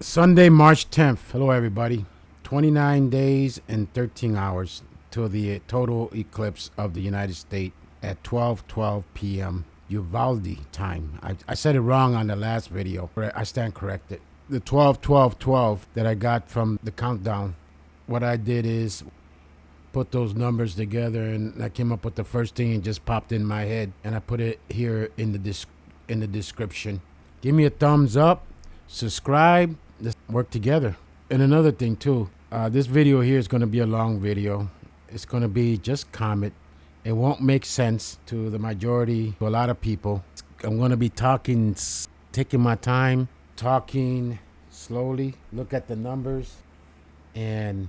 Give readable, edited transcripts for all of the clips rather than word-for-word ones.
Sunday, March 10th. Hello, everybody. 29 days and 13 hours till the total eclipse of the United States at 12:12 p.m. Uvalde time. I said it wrong on the last video. I stand corrected. The 12:12:12 that I got from the countdown. What I did is put those numbers together, and I came up with the first thing and just popped in my head, and I put it here in the description. Give me a thumbs up, subscribe. Let's work together. And another thing too, this video here is going to be a long video. It's going to be just comet. It won't make sense to the majority, to a lot of people. I'm going to be taking my time, talking slowly, look at the numbers, and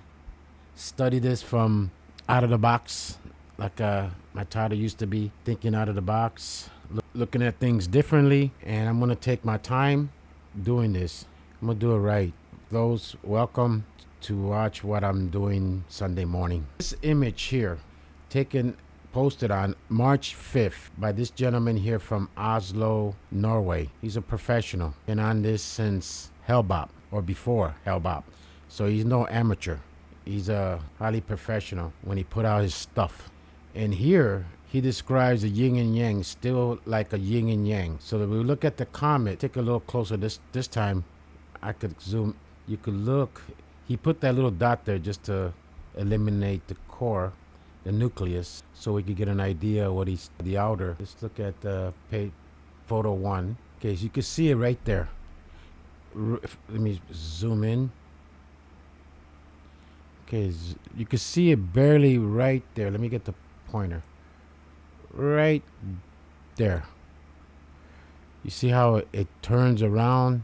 study this from out of the box, like my title used to be, thinking out of the box, looking at things differently. And I'm going to take my time doing this. I'm going to do it right. Those welcome to watch what I'm doing Sunday morning. This image here, posted on March 5th by this gentleman here from Oslo, Norway. He's a professional. Been on this since Hellbop, or before Hellbop. So he's no amateur. He's a highly professional when he put out his stuff. And here he describes the yin and yang still like a yin and yang. So that we look at the comet, take a little closer this time. I could zoom. You could look. He put that little dot there just to eliminate the core, the nucleus, so we could get an idea what he's the outer. Let's look at photo 1. Okay, so you can see it right there. Let me zoom in. Okay, you can see it barely right there. Let me get the pointer. Right there. You see how it turns around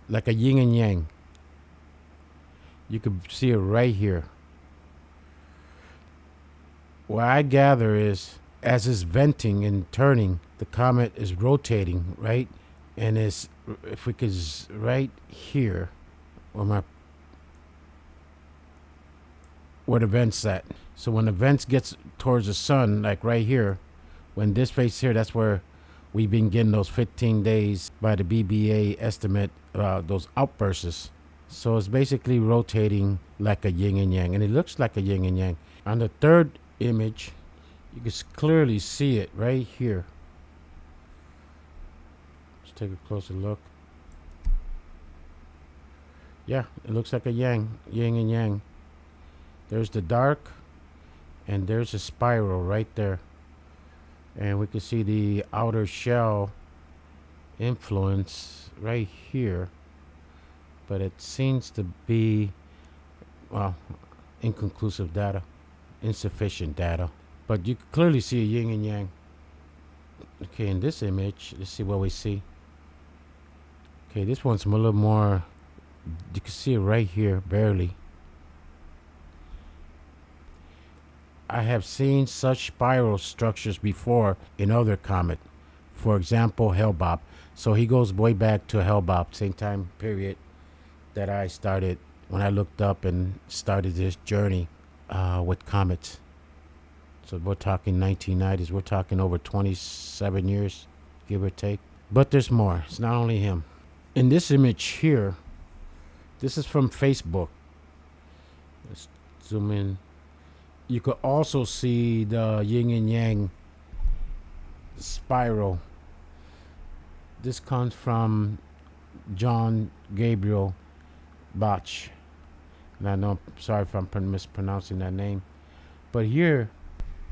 like a yin and yang. You can see it right here. What I gather is, as it's venting and turning, the comet is rotating, right? And if we could, right here, where the vent's at. So when the vents gets towards the sun, like right here, when this face here, that's where we've been getting those 15 days by the BBA estimate, those outbursts. So it's basically rotating like a yin and yang, and it looks like a yin and yang. On the third image, you can clearly see it right here. Let's take a closer look. Yeah, it looks like a yin and yang. There's the dark, and there's a spiral right there. And we can see the outer shell influence right here. But it seems to be, well, inconclusive data, insufficient data. But you can clearly see a yin and yang. Okay, in this image, let's see what we see. Okay, this one's a little more, you can see it right here, barely. I have seen such spiral structures before in other comet. For example, Hellbop. So he goes way back to Hellbop, same time period that I started, when I looked up and started this journey with comets. So we're talking 1990s. We're talking over 27 years, give or take. But there's more. It's not only him. In this image here, this is from Facebook. Let's zoom in. You could also see the yin and yang spiral. This comes from John Gabriel Bach. And I know, sorry if I'm mispronouncing that name. But here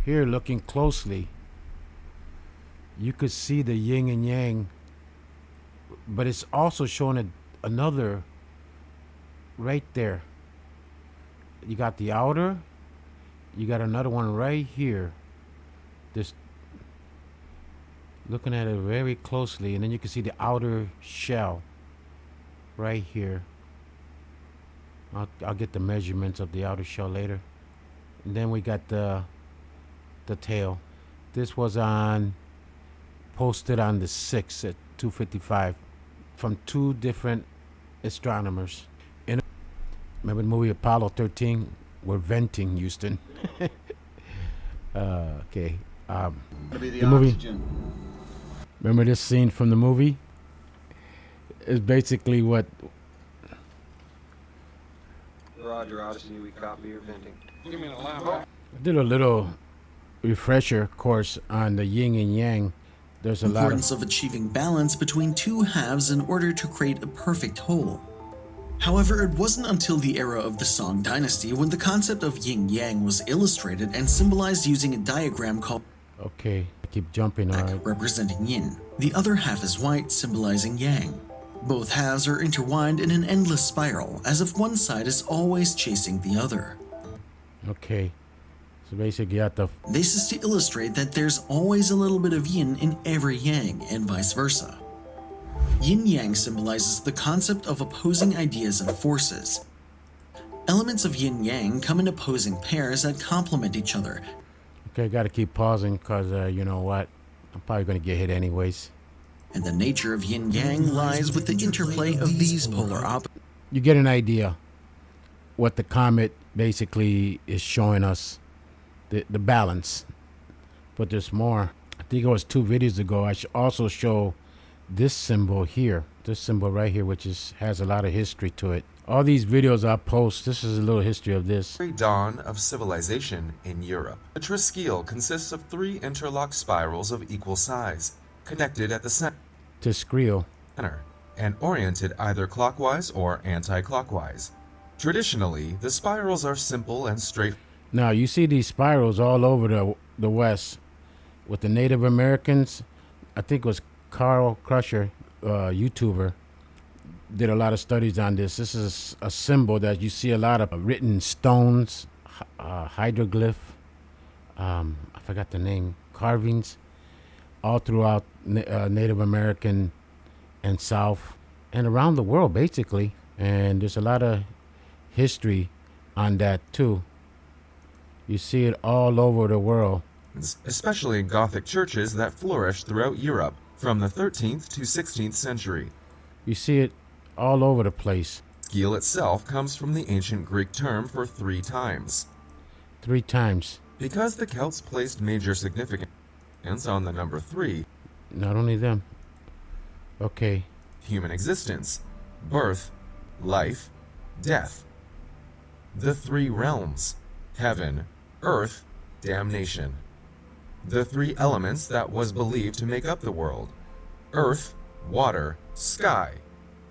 looking closely, you could see the yin and yang. But it's also showing another right there. You got the outer. You got another one right here. This, looking at it very closely, and then you can see the outer shell right here. I'll get the measurements of the outer shell later. And then we got the tail. This was posted on the 6th at 2:55 from 2 different astronomers. And remember the movie Apollo 13? We're venting, Houston. Okay. The movie. Remember this scene from the movie? It's basically what Roger, Odyssey, we copy your venting. Give me an alarm. I did a little refresher course on the yin and yang. There's a lot Importance of achieving balance between two halves in order to create a perfect whole. However, it wasn't until the era of the Song Dynasty when the concept of yin-yang was illustrated and symbolized using a diagram called Okay, I keep jumping on it. representing yin. The other half is white, symbolizing yang. Both halves are intertwined in an endless spiral, as if one side is always chasing the other. Okay, so basically you have to This is to illustrate that there's always a little bit of yin in every yang, and vice versa. Yin-yang symbolizes the concept of opposing ideas and forces. Elements of yin-yang come in opposing pairs that complement each other. Okay, gotta keep pausing because you know what? I'm probably gonna get hit anyways. And the nature of yin-yang lies with the interplay of these polar opposites. You get an idea what the comet basically is showing us, the balance. But there's more. I think it was 2 videos ago. I should also show this symbol here, this symbol right here, which has a lot of history to it. All these videos I post, this is a little history of this. Dawn of civilization in Europe. The Triskelion consists of 3 interlocked spirals of equal size, connected at the Triskelion. center, and oriented either clockwise or anti-clockwise. Traditionally, the spirals are simple and straight. Now you see these spirals all over the West with the Native Americans. I think it was Carl Crusher, YouTuber, did a lot of studies on this. This is a symbol that you see a lot of written stones, hieroglyph, I forgot the name, carvings, all throughout Native American and South and around the world, basically. And there's a lot of history on that too. You see it all over the world. Especially in Gothic churches that flourished throughout Europe from the 13th to 16th century. You see it all over the place. Triskelion itself comes from the ancient Greek term for 3 times. 3 times. Because the Celts placed major significance on the number 3, Not only them. Okay. human existence, birth, life, death. The 3 realms, heaven, earth, damnation. The 3 elements that was believed to make up the world, earth, water, sky.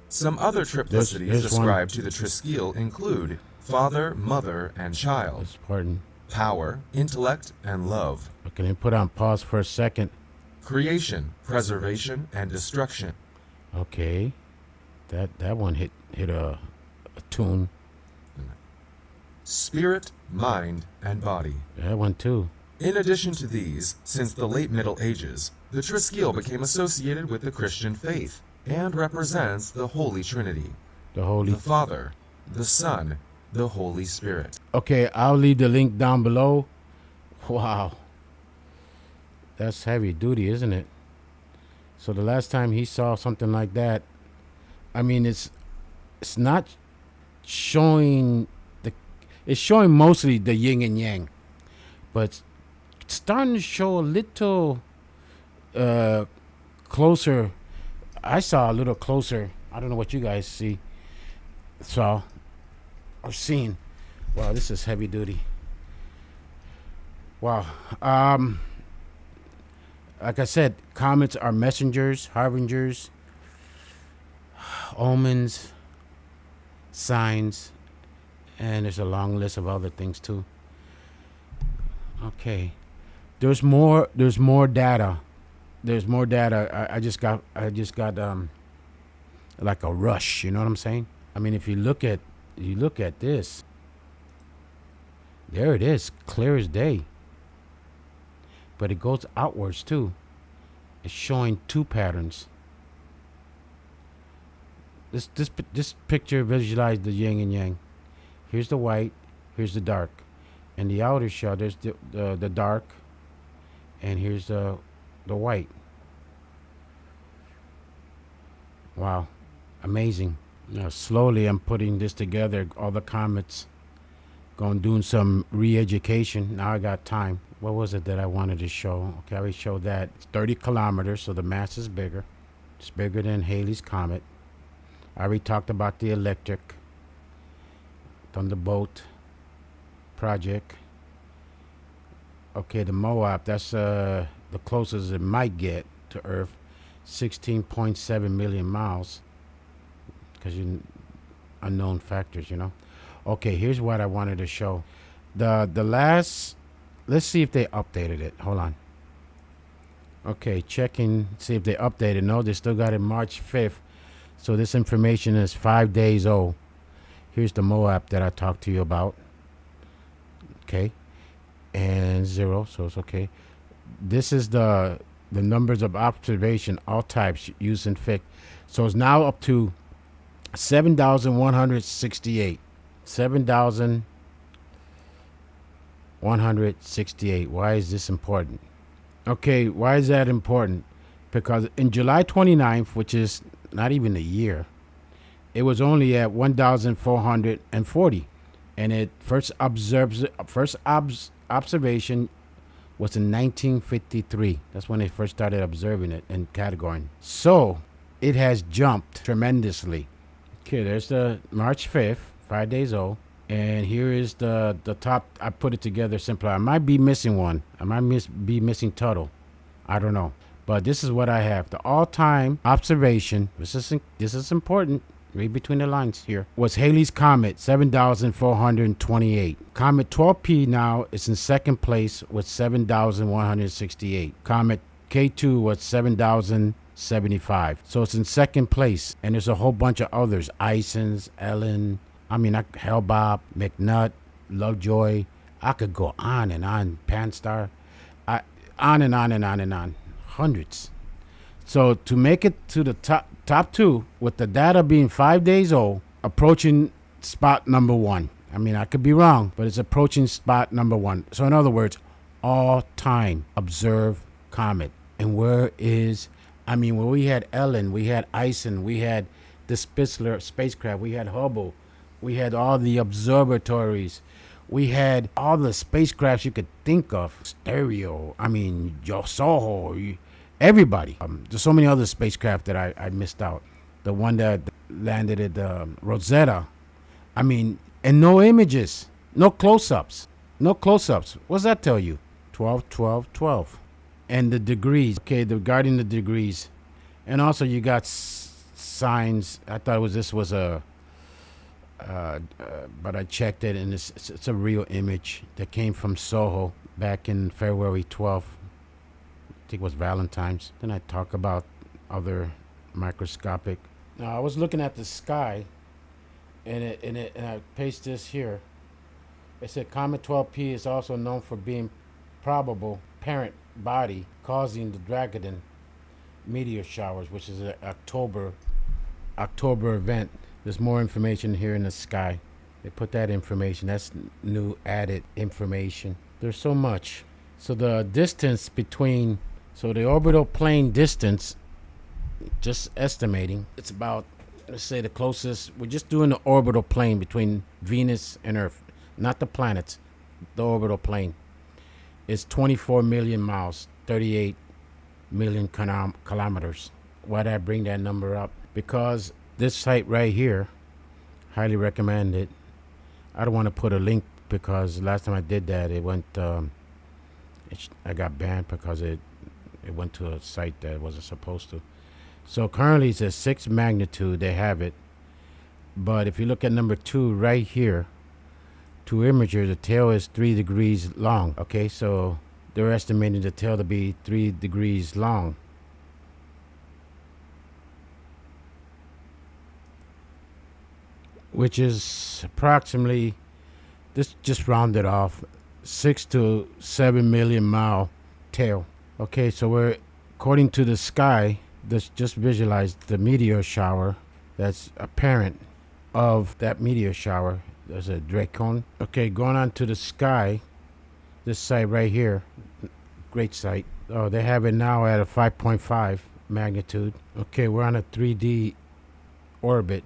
Some other triplicities There's one. ascribed to the Triskelion include father, mother, and child, Let's pardon. power, intellect, and love, Okay, let me put on pause for a second. creation, preservation, and destruction. Okay. That one hit a tune. Spirit, mind, and body. That one too. In addition to these, since the late Middle Ages, the Triskelion became associated with the Christian faith and represents the Holy Trinity, The Holy. the Father, the Son, the Holy Spirit. Okay, I'll leave the link down below. Wow. That's heavy duty, isn't it? So the last time he saw something like that, I mean, it's not showing it's showing mostly the yin and yang, but it's starting to show a little closer. I saw a little closer. I don't know what you guys saw or seen. Wow, this is heavy duty. Wow. Like I said, comets are messengers, harbingers, omens, signs, and there's a long list of other things too. Okay. There's more data. There's more data. I just got like a rush, you know what I'm saying? I mean, if you look at this, there it is, clear as day. But it goes outwards too. It's showing 2 patterns. This picture visualizes the yin and yang. Here's the white, here's the dark, and the outer shell. There's the dark, and here's the white. Wow, amazing. Now slowly I'm putting this together. All the comets. Going doing some re-education. Now I got time. What was it that I wanted to show? Okay, I already showed that. It's 30 kilometers, so the mass is bigger. It's bigger than Halley's Comet. I already talked about the electric Thunderbolt project. Okay, the Moab, that's the closest it might get to Earth, 16.7 million miles, because you unknown factors, you know. Okay, here's what I wanted to show. The last, let's see if they updated it. Hold on. Okay, checking, see if they updated. No, they still got it March 5th. So this information is 5 days old. Here's the Moab that I talked to you about. Okay. And 0, so it's okay. This is the numbers of observation, all types used in FIC. So it's now up to 7,168. 7,168. Why is this important? Okay, why is that important? Because in July 29th, which is not even a year, it was only at 1,440, and it first observation was in 1953. That's when they first started observing it and categorizing. So it has jumped tremendously. Okay, there's the March 5th, 5 days old. And here is the top. I put it together simpler. I might be missing one. I might be missing Tuttle. I don't know. But this is what I have. The all-time observation, this is important, read between the lines here, was Halley's Comet, 7,428. Comet 12P now is in second place with 7,168. Comet K2 was 7,075. So it's in second place. And there's a whole bunch of others. Isons, Ellen, Hellbob, McNutt, Lovejoy. I could go on and on. Panstar. On and on and on and on. Hundreds. So to make it to the top two, with the data being 5 days old, approaching spot number one. I could be wrong, but it's approaching spot number one. So in other words, all time observed comet. And where we had Ellen, we had Ison, we had the Spitzer spacecraft, we had Hubble, we had all the observatories, we had all the spacecrafts you could think of, Stereo, Soho, everybody. There's so many other spacecraft that I missed out. The one that landed at Rosetta. And no images, no close-ups. What's that tell you? 12, 12, 12. And the degrees. Okay, regarding the degrees. And also you got signs. I thought this was a... but I checked it, and it's a real image that came from Soho back in February 12th. I think it was Valentine's. Then I talk about other microscopic. Now I was looking at the sky, and I paste this here. It said Comet 12P is also known for being probable parent body causing the Draconid meteor showers, which is an October event. There's more information here in the sky. They put that information. That's new added information. There's so much. So the distance between, the orbital plane distance, just estimating, it's about, let's say the closest, we're just doing the orbital plane between Venus and Earth, not the planets, the orbital plane. It's 24 million miles, 38 million kilometers. Why did I bring that number up? Because this site right here, highly recommend it. I don't want to put a link because last time I did that, it went, I got banned because it went to a site that wasn't supposed to. So currently it's a 6 magnitude, they have it. But if you look at number 2 right here, to imager, the tail is 3 degrees long. Okay, so they're estimating the tail to be 3 degrees long. Which is approximately, this just rounded off, 6 to 7 million mile tail. Okay, so we're, according to the sky, this just visualize the meteor shower that's apparent of that meteor shower. There's a Draconid. Okay, going on to the sky, this site right here, great site. Oh, they have it now at a 5.5 magnitude. Okay, we're on a 3D orbit.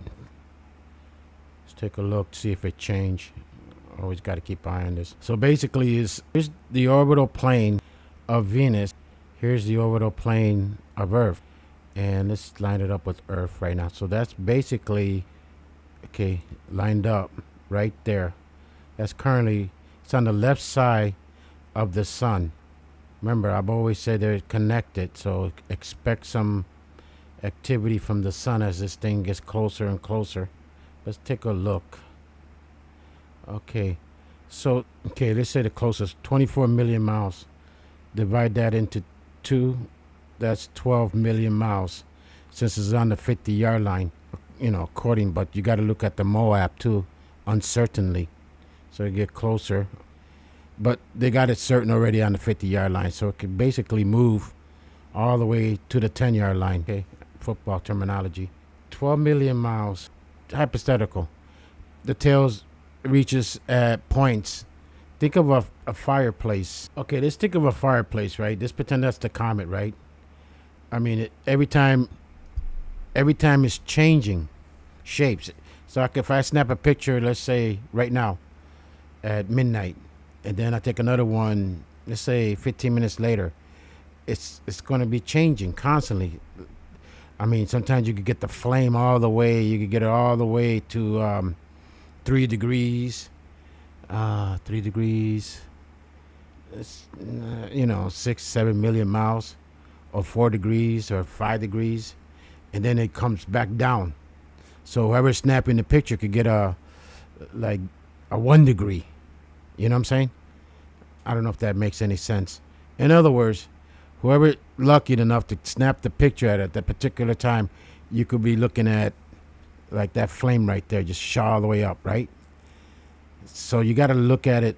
Take a look, see if it changed. Always got to keep an eye on this. So basically, here's the orbital plane of Venus. Here's the orbital plane of Earth. And let's line it up with Earth right now. So that's basically, okay, lined up right there. That's currently, it's on the left side of the sun. Remember, I've always said they're connected, so expect some activity from the sun as this thing gets closer and closer. Let's take a look. Okay, so, okay, let's say the closest, 24 million miles. Divide that into 2, that's 12 million miles. Since it's on the 50-yard line, according, but you got to look at the Moab too, uncertainly. So you get closer. But they got it certain already on the 50-yard line, so it could basically move all the way to the 10-yard line. Okay, football terminology. 12 million miles, hypothetical. The tails reaches at points. Think of a fireplace. Okay, let's think of a fireplace, right? Let's pretend that's the comet, right? I mean, every time it's changing shapes. So if I snap a picture, let's say right now at midnight, and then I take another one, let's say 15 minutes later, it's going to be changing constantly. I mean, sometimes you could get the flame all the way. You could get it all the way to 3 degrees. 3 degrees. It's, 6-7 million miles, or 4 degrees, or 5 degrees, and then it comes back down. So whoever's snapping the picture could get a 1 degree. You know what I'm saying? I don't know if that makes any sense. In other words, whoever lucky enough to snap the picture at that particular time, you could be looking at like that flame right there, just shot all the way up, right? So you got to look at it.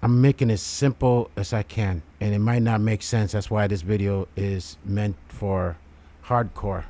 I'm making it as simple as I can, and it might not make sense. That's why this video is meant for hardcore.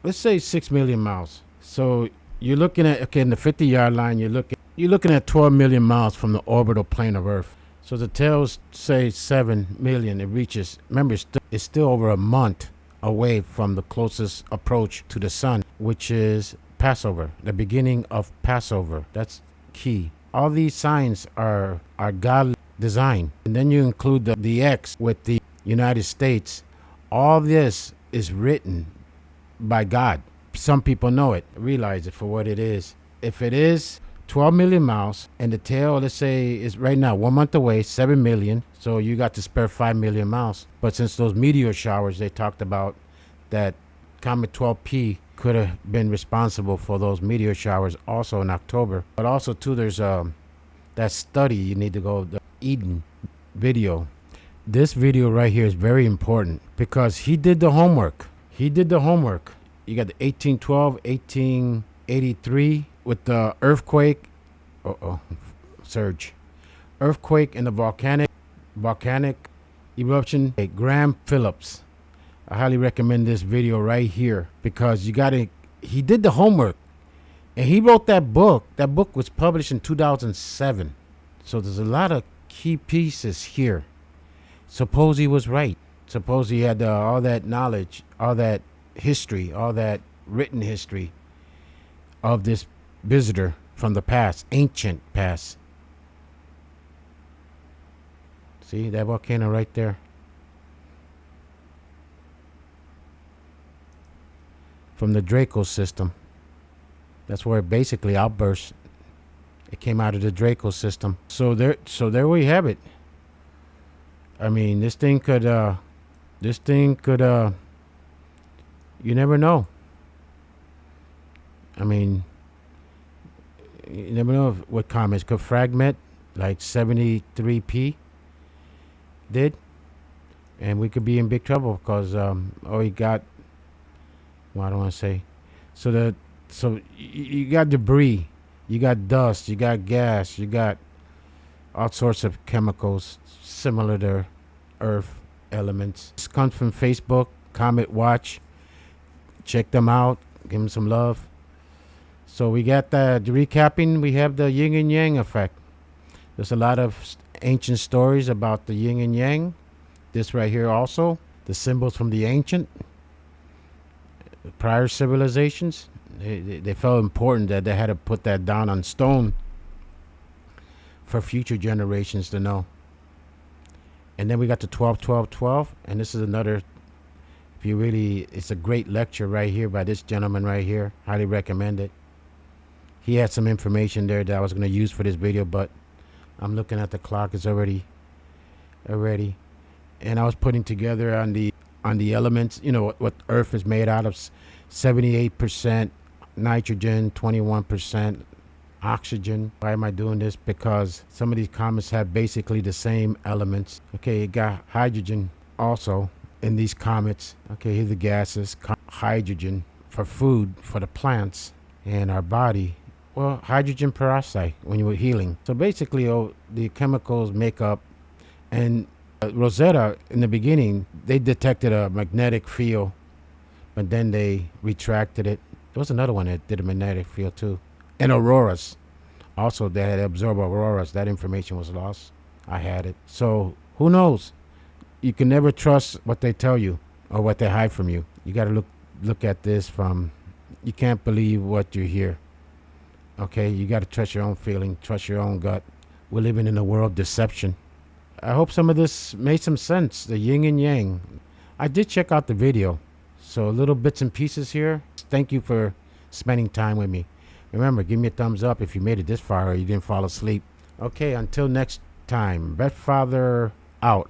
Let's say 6 million miles. So you're looking at, okay, in the 50-yard line, you're looking at 12 million miles from the orbital plane of Earth. So the tails say 7 million. It reaches, remember, it's still over a month away from the closest approach to the sun, which is Passover, the beginning of Passover. That's key. All these signs are God design. And then you include the X with the United States. All this is written by God. Some people know it, realize it for what it is. If it is 12 million miles and the tail, let's say, is right now 1 month away, 7 million. So you got to spare 5 million miles. But since those meteor showers they talked about, that Comet 12P could have been responsible for those meteor showers also in October. But also too, there's that study you need to go, the Eden video. This video right here is very important because he did the homework. You got the 1812, 1883 with the earthquake. Surge. Earthquake and the volcanic eruption. Hey, Graham Phillips. I highly recommend this video right here because he did the homework and he wrote that book. That book was published in 2007. So there's a lot of key pieces here. Suppose he was right. Suppose he had all that knowledge, all that history, all that written history of this visitor from the past, ancient past. See that volcano right there? From the Draco system. That's where it basically outburst. It came out of the Draco system. So there we have it. I mean, this thing could you never know. I mean, you never know what comets could fragment like 73P did, and we could be in big trouble because we got, well, I don't want to say. So you got debris, you got dust, you got gas, you got all sorts of chemicals similar to Earth elements. This comes from Facebook, Comet Watch. Check them out, give them some love. So we got the recapping. We have the yin and yang effect. There's a lot of ancient stories about the yin and yang. This right here also, the symbols from the ancient prior civilizations. They felt important that they had to put that down on stone for future generations to know. And then we got the 12, 12, 12. And this is another, if it's a great lecture right here by this gentleman right here. Highly recommend it. He had some information there that I was going to use for this video, but I'm looking at the clock. It's already. And I was putting together on the elements, you know, what Earth is made out of. 78% nitrogen, 21% oxygen. Why am I doing this? Because some of these comets have basically the same elements. Okay, you got hydrogen also in these comets. Okay, here's the gases. Hydrogen for food for the plants and our body. Well, hydrogen peroxide when you were healing. So basically, the chemicals make up. And Rosetta, in the beginning, they detected a magnetic field, but then they retracted it. There was another one that did a magnetic field too. And auroras. Also, they had absorbed auroras. That information was lost. I had it. So, who knows? You can never trust what they tell you or what they hide from you. You got to look at this from, you can't believe what you hear. Okay? You got to trust your own feeling, trust your own gut. We're living in a world of deception. I hope some of this made some sense. The yin and yang. I did check out the video. So little bits and pieces here. Thank you for spending time with me. Remember, give me a thumbs up if you made it this far or you didn't fall asleep. Okay, until next time. Father out.